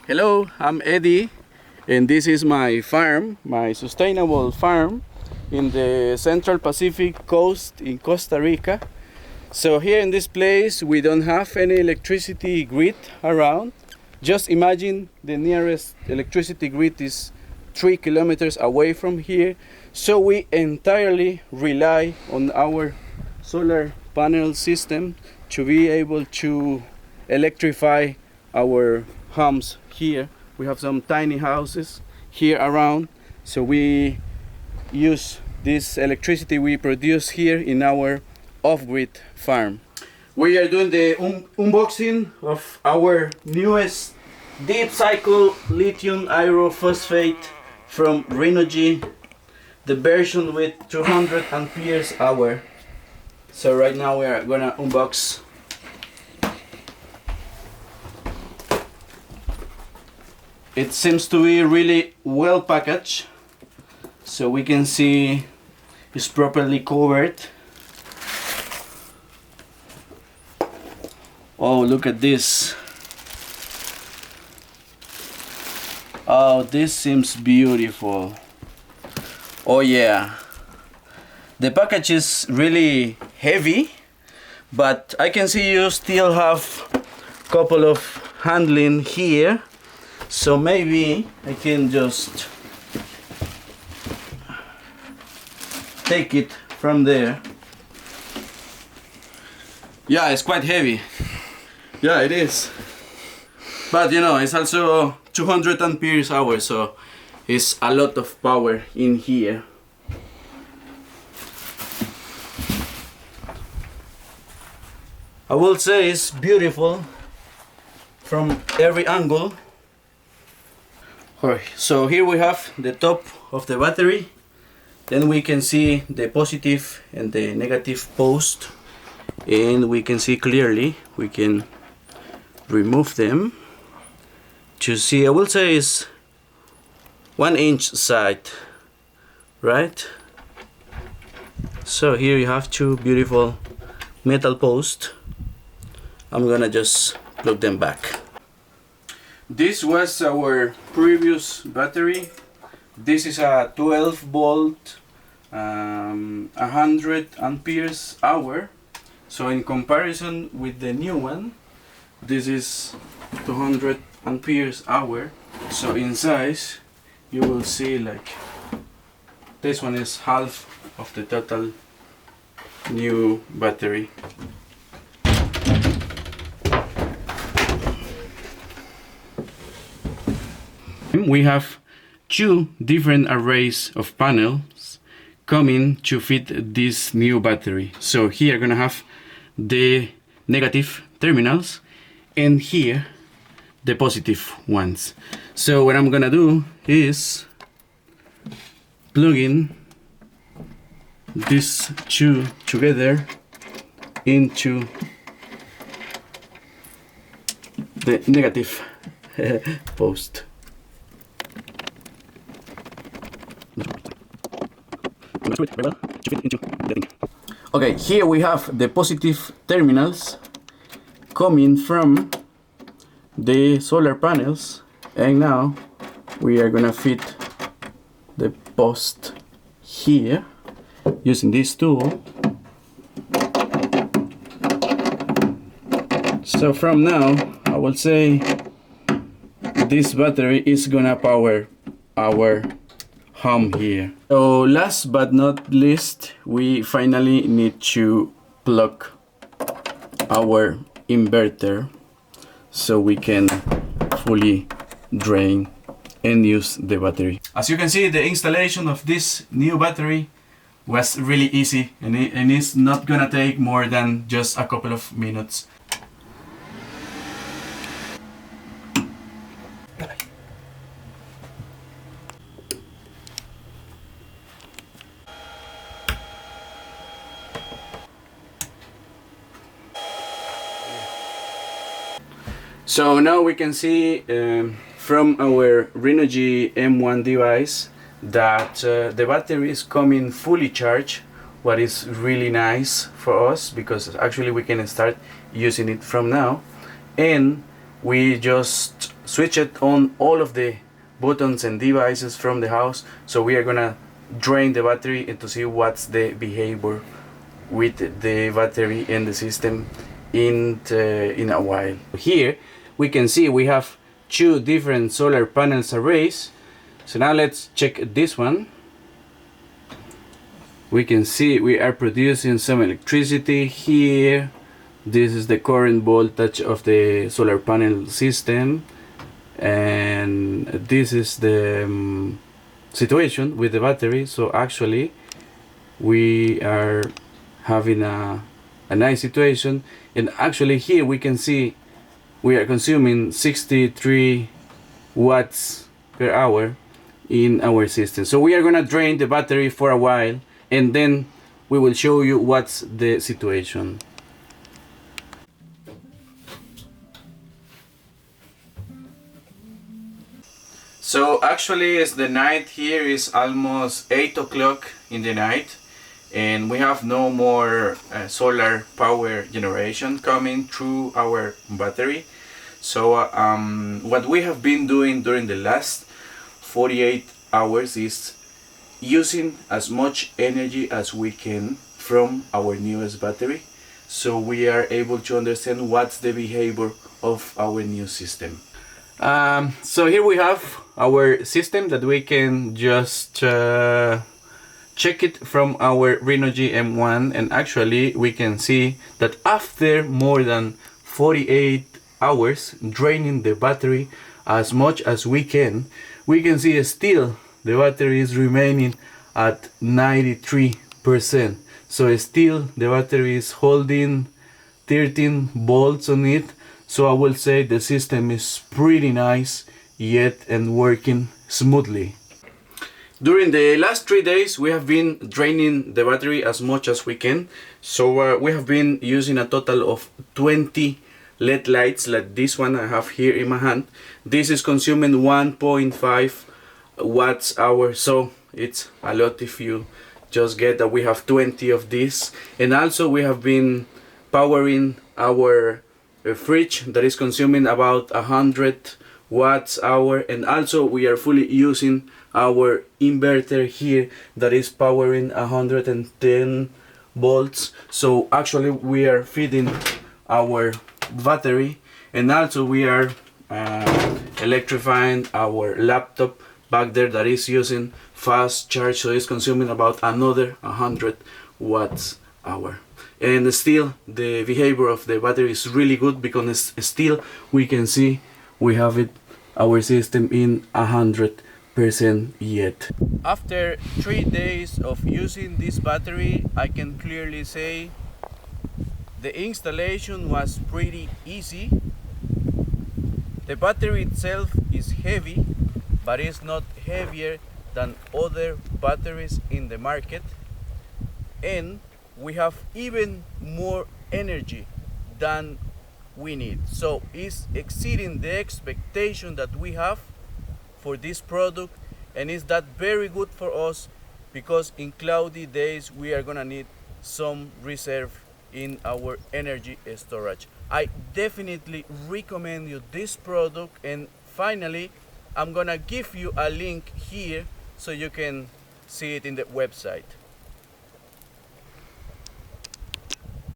Hello, I'm Eddie, and this is my farm, my sustainable farm in the Central Pacific coast in Costa Rica. So here in this place we don't have any electricity grid around. Just imagine the nearest electricity grid is 3 kilometers away from here. So we entirely rely on our solar panel system to be able to electrify our homes here. We have some tiny houses here around, so we use this electricity we produce here in our off-grid farm. We are doing the unboxing of our newest deep cycle lithium iron phosphate from Renogy, the version with 200 amperes hour. So right now we are gonna unbox. It seems to be really well packaged, so we can see it's properly covered. Oh, look at this. Oh, this seems beautiful. Oh yeah. The package is really heavy, but I can see you still have a couple of handling here. So maybe I can just take it from there. Yeah, it's quite heavy. Yeah, it is. But you know, it's also 200 amperes hour, so it's a lot of power in here. I will say it's beautiful from every angle. Alright, so here we have the top of the battery. Then we can see the positive and the negative post, and we can see clearly. We can remove them to see. I will say it's 1 inch side, right? So here you have two beautiful metal posts. I'm gonna just plug them back. This was our previous battery. This is a 12 volt 100 amperes hour. So in comparison with the new one, this is 200 amperes hour. So in size you will see like this one is half of the total new battery. We have two different arrays of panels coming to fit this new battery. So here I'm gonna have the negative terminals and here the positive ones. So what I'm gonna do is plug in these two together into the negative post. Okay, here we have the positive terminals coming from the solar panels, and now we are gonna fit the post here using this tool. So from now I will say this battery is gonna power our home here. So last but not least, we finally need to plug our inverter so we can fully drain and use the battery. As you can see, the installation of this new battery was really easy, and it's not gonna take more than just a couple of minutes. So now we can see from our Renogy M1 device that the battery is coming fully charged, what is really nice for us because actually we can start using it from now. And we just switch it on all of the buttons and devices from the house. So we are gonna drain the battery and to see what's the behavior with the battery and the system in a while. Here we can see we have two different solar panels arrays. So now let's check this one. We can see we are producing some electricity here. This is the current voltage of the solar panel system, and this is the situation with the battery. So actually we are having a nice situation, and actually here we can see we are consuming 63 watts per hour in our system. So we are gonna drain the battery for a while, and then we will show you what's the situation. So actually, as the night here is almost 8 o'clock in the night, and we have no more solar power generation coming through our battery. So what we have been doing during the last 48 hours is using as much energy as we can from our newest battery, so we are able to understand what's the behavior of our new system. So here we have our system that we can just check it from our Renogy M1, and actually we can see that after more than 48 hours draining the battery as much as we can see still the battery is remaining at 93%. So still the battery is holding 13 volts on it. So I will say the system is pretty nice yet and working smoothly. During the last 3 days we have been draining the battery as much as we can. So we have been using a total of 20 LED lights like this one I have here in my hand. This is consuming 1.5 watts hour, so it's a lot if you just get that we have 20 of these. And also we have been powering our fridge that is consuming about 100 watts hour, and also we are fully using our inverter here that is powering 110 volts. So actually we are feeding our battery, and also we are electrifying our laptop back there that is using fast charge, so it's consuming about another 100 watts hour. And still the behavior of the battery is really good, because still we can see we have it, our system in 100% yet. After 3 days of using this battery, I can clearly say the installation was pretty easy. The battery itself is heavy, but it's not heavier than other batteries in the market, and we have even more energy than we need. So it's exceeding the expectation that we have for this product, and is that very good for us, because in cloudy days we are gonna need some reserve in our energy storage. I definitely recommend you this product, and finally I'm gonna give you a link here so you can see it in the website.